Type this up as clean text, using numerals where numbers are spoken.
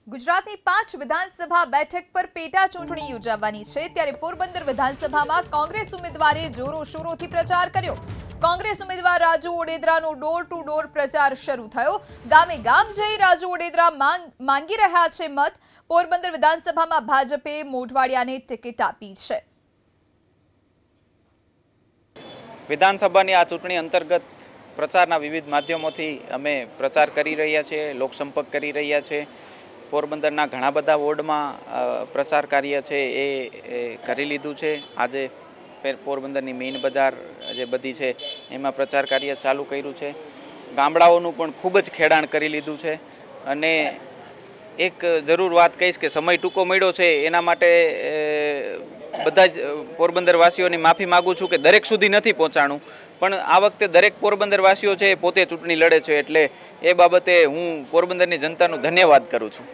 ગુજરાતની 5 વિધાનસભા બેઠક પર પેટા ચૂંટણી યોજાવાની છે ત્યારે પોરબંદર વિધાનસભામાં કોંગ્રેસ ઉમેદવારે જોરોશોરોથી પ્રચાર કર્યો। કોંગ્રેસ ઉમેદવાર રાજુ ઓડેદરાનો ડોર ટુ ડોર પ્રચાર શરૂ થયો। ગામે ગામ જઈ રાજુ ઓડેદરા માંગી રહ્યા છે મત। પોરબંદર વિધાનસભામાં ભાજપે મોઢવાડિયાને ટિકિટ આપી છે। વિધાનસભાની આ ચૂંટણી અંતર્ગત પ્રચારના વિવિધ માધ્યમોથી અમે પ્રચાર કરી રહ્યા છીએ, લોકસંપર્ક કરી રહ્યા છીએ। પોરબંદરના ઘણા બધા વોર્ડમાં પ્રચાર કાર્ય છે એ કરી લીધું છે। આજે પોરબંદરની મેઇન બજાર જે બધી છે એમાં પ્રચાર કાર્ય ચાલુ કર્યું છે। ગામડાઓનું પણ ખૂબ જ ખેડાણ કરી લીધું છે અને એક જરૂર વાત કહીશ કે સમય ટૂંકો મળ્યો છે એના માટે બધા જ પોરબંદરવાસીઓની માફી માગું છું કે દરેક સુધી નથી પહોંચાણું, પણ આ વખતે દરેક પોરબંદરવાસીઓ છે એ પોતે ચૂંટણી લડે છે એટલે એ બાબતે હું પોરબંદરની જનતાનો ધન્યવાદ કરું છું।